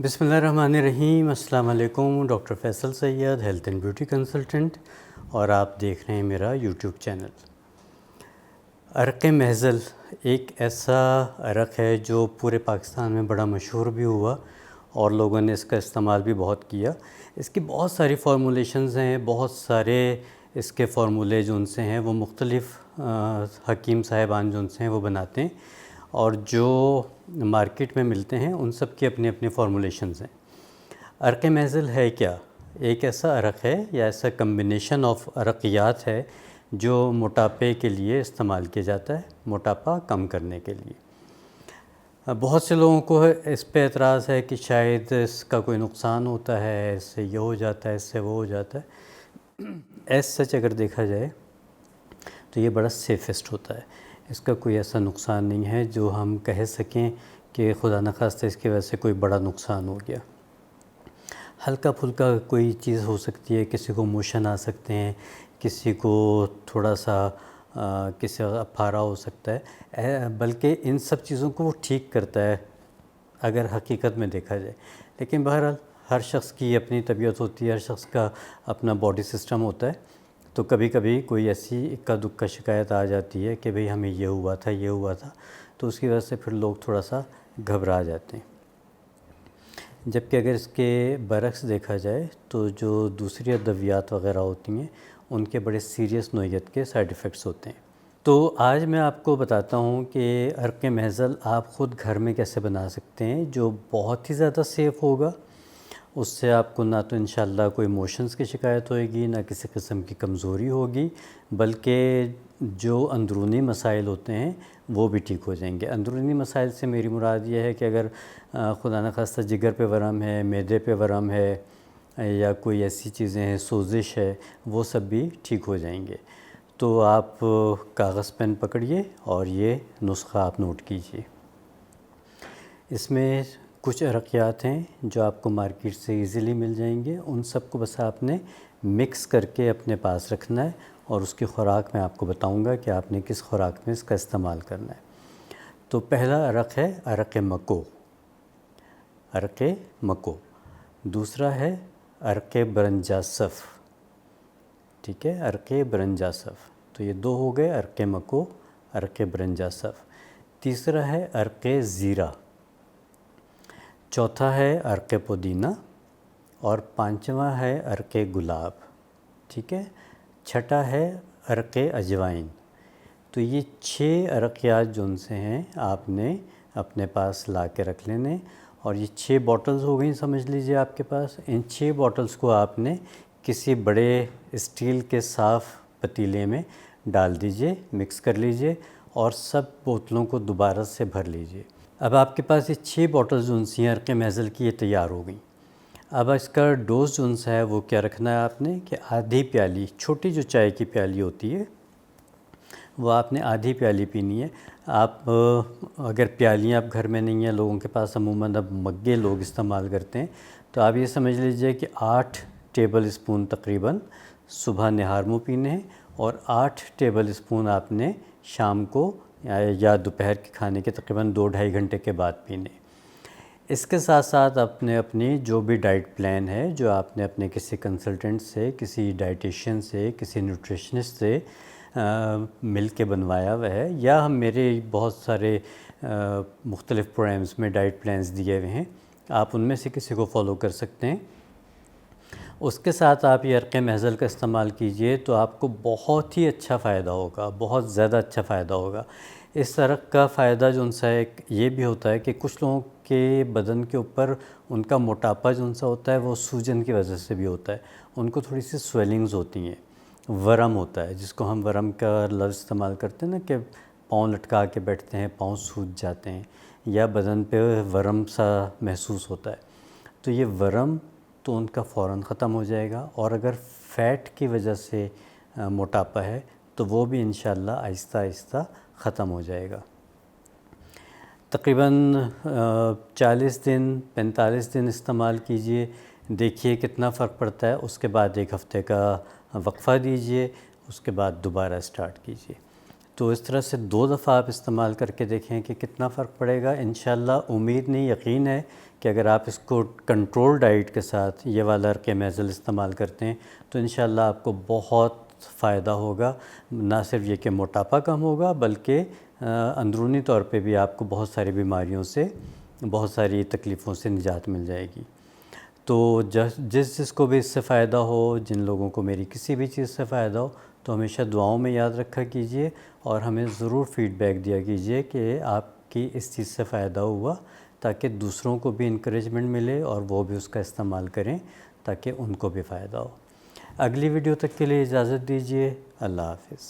بسم اللہ الرحمن الرحیم۔ السلام علیکم، doctor Faisal Syed, health and beauty consultant, اور آپ دیکھ رہے ہیں میرا یوٹیوب چینل۔ عرق محزل ایک ایسا عرق ہے جو پورے پاکستان میں بڑا مشہور بھی ہوا اور لوگوں نے اس کا استعمال بھی بہت کیا۔ اس کی بہت ساری فارمولیشنز ہیں، بہت سارے اس کے فارمولے جو ان سے ہیں وہ مختلف حکیم صاحبان جو ان سے ہیں وہ بناتے ہیں، اور جو مارکیٹ میں ملتے ہیں ان سب کی اپنی اپنی فارمولیشنز ہیں۔ عرق محزل ہے کیا؟ ایک ایسا عرق ہے یا ایسا کمبینیشن آف عرقیات ہے جو موٹاپے کے لیے استعمال کیا جاتا ہے، موٹاپا کم کرنے کے لیے۔ بہت سے لوگوں کو اس پہ اعتراض ہے کہ شاید اس کا کوئی نقصان ہوتا ہے، اس سے یہ ہو جاتا ہے، اس سے وہ ہو جاتا ہے۔ ایز سچ اگر دیکھا جائے تو یہ بڑا سیفسٹ ہوتا ہے، اس کا کوئی ایسا نقصان نہیں ہے جو ہم کہہ سکیں کہ خدا نخواستہ اس کی وجہ سے کوئی بڑا نقصان ہو گیا۔ ہلکا پھلکا کوئی چیز ہو سکتی ہے، کسی کو موشن آ سکتے ہیں، کسی کو تھوڑا سا کسی کا پھارا ہو سکتا ہے، بلکہ ان سب چیزوں کو وہ ٹھیک کرتا ہے اگر حقیقت میں دیکھا جائے۔ لیکن بہرحال ہر شخص کی اپنی طبیعت ہوتی ہے، ہر شخص کا اپنا باڈی سسٹم ہوتا ہے، تو کبھی کبھی کوئی ایسی اکا دکا شکایت آ جاتی ہے کہ بھئی ہمیں یہ ہوا تھا، یہ ہوا تھا، تو اس کی وجہ سے پھر لوگ تھوڑا سا گھبرا جاتے ہیں۔ جبکہ اگر اس کے برعکس دیکھا جائے تو جو دوسری ادویات وغیرہ ہوتی ہیں ان کے بڑے سیریس نوعیت کے سائیڈ ایفیکٹس ہوتے ہیں۔ تو آج میں آپ کو بتاتا ہوں کہ عرق محزل آپ خود گھر میں کیسے بنا سکتے ہیں جو بہت ہی زیادہ سیف ہوگا۔ اس سے آپ کو نہ تو انشاءاللہ کوئی موشنز کی شکایت ہوئے گی، نہ کسی قسم کی کمزوری ہوگی، بلکہ جو اندرونی مسائل ہوتے ہیں وہ بھی ٹھیک ہو جائیں گے۔ اندرونی مسائل سے میری مراد یہ ہے کہ اگر خدا نخواستہ جگر پہ ورم ہے، معدے پہ ورم ہے، یا کوئی ایسی چیزیں ہیں، سوزش ہے، وہ سب بھی ٹھیک ہو جائیں گے۔ تو آپ کاغذ پین پکڑیے اور یہ نسخہ آپ نوٹ کیجیے۔ اس میں کچھ عرقیات ہیں جو آپ کو مارکیٹ سے ایزیلی مل جائیں گے، ان سب کو بس آپ نے مکس کر کے اپنے پاس رکھنا ہے، اور اس کی خوراک میں آپ کو بتاؤں گا کہ آپ نے کس خوراک میں اس کا استعمال کرنا ہے۔ تو پہلا عرق ہے عرق مکو، عرق مکو۔ دوسرا ہے عرق برنجاسف، ٹھیک ہے، عرق برنجاسف۔ تو یہ دو ہو گئے، عرق مکو، عرق برنجاسف۔ تیسرا ہے عرق زیرہ، چوتھا ہے عرق پودینہ، اور پانچواں ہے عرق گلاب، ٹھیک ہے۔ چھٹا ہے عرق اجوائن۔ تو یہ 6 عرقیات جو ان سے ہیں آپ نے اپنے پاس لا کے رکھ لینے، اور یہ 6 باٹلز ہو گئیں سمجھ لیجئے آپ کے پاس۔ ان 6 باٹلز کو آپ نے کسی بڑے اسٹیل کے صاف پتیلے میں ڈال دیجئے، مکس کر لیجئے، اور سب بوتلوں کو دوبارہ سے بھر لیجئے۔ اب آپ کے پاس یہ 6 باٹلز جو ان سے عرق محزل کی یہ تیار ہو گئیں۔ اب اس کا ڈوز جو ان سے ہے وہ کیا رکھنا ہے آپ نے کہ آدھی پیالی، چھوٹی جو چائے کی پیالی ہوتی ہے وہ آپ نے آدھی پیالی پینی ہے۔ آپ اگر پیالیاں اب گھر میں نہیں ہیں لوگوں کے پاس، عموماً اب مگے لوگ استعمال کرتے ہیں، تو آپ یہ سمجھ لیجئے کہ 8 ٹیبل اسپون تقریباً صبح نہار منہ پینے ہیں، اور 8 ٹیبل اسپون آپ نے شام کو یا دوپہر کے کھانے کے تقریباً 2-2.5 گھنٹے کے بعد پینے۔ اس کے ساتھ ساتھ اپنی جو بھی ڈائٹ پلان ہے جو آپ نے اپنے کسی کنسلٹنٹ سے، کسی ڈائٹیشین سے، کسی نیوٹریشنسٹ سے مل کے بنوایا ہوا ہے، یا ہم میرے بہت سارے مختلف پروگرامز میں ڈائٹ پلانز دیے ہوئے ہیں، آپ ان میں سے کسی کو فالو کر سکتے ہیں۔ اس کے ساتھ آپ یہ عرق محزل کا استعمال کیجئے تو آپ کو بہت ہی اچھا فائدہ ہوگا، بہت زیادہ اچھا فائدہ ہوگا۔ اس عرق کا فائدہ جو ان سے ایک یہ بھی ہوتا ہے کہ کچھ لوگوں کے بدن کے اوپر ان کا موٹاپا جو ان سے ہوتا ہے وہ سوجن کی وجہ سے بھی ہوتا ہے، ان کو تھوڑی سی سویلنگز ہوتی ہیں، ورم ہوتا ہے، جس کو ہم ورم کا لفظ استعمال کرتے ہیں نا، کہ پاؤں لٹکا کے بیٹھتے ہیں، پاؤں سوج جاتے ہیں، یا بدن پہ ورم سا محسوس ہوتا ہے، تو یہ ورم تو ان کا فوراً ختم ہو جائے گا۔ اور اگر فیٹ کی وجہ سے موٹاپا ہے تو وہ بھی انشاءاللہ آہستہ آہستہ ختم ہو جائے گا۔ تقریباً 40 دن 45 دن استعمال کیجئے، دیکھیے کتنا فرق پڑتا ہے، اس کے بعد 1 ہفتے کا وقفہ دیجئے، اس کے بعد دوبارہ اسٹارٹ کیجئے۔ تو اس طرح سے 2 دفعہ آپ استعمال کر کے دیکھیں کہ کتنا فرق پڑے گا. انشاءاللہ امید نہیں یقین ہے کہ اگر آپ اس کو کنٹرول ڈائٹ کے ساتھ یہ والا عرق محضل استعمال کرتے ہیں تو انشاءاللہ آپ کو بہت فائدہ ہوگا. نہ صرف یہ کہ موٹاپا کم ہوگا بلکہ اندرونی طور پہ بھی آپ کو بہت ساری بیماریوں سے، بہت ساری تکلیفوں سے نجات مل جائے گی. تو جس کو بھی اس سے فائدہ ہو، جن لوگوں کو میری کسی بھی چیز سے فائدہ ہو، تو ہمیشہ دعاؤں میں یاد رکھا کیجئے اور ہمیں ضرور فیڈ بیک دیا کیجئے کہ آپ کی اس چیز سے فائدہ ہوا، تاکہ دوسروں کو بھی انکریجمنٹ ملے اور وہ بھی اس کا استعمال کریں تاکہ ان کو بھی فائدہ ہو. اگلی ویڈیو تک کے لیے اجازت دیجیے. اللہ حافظ.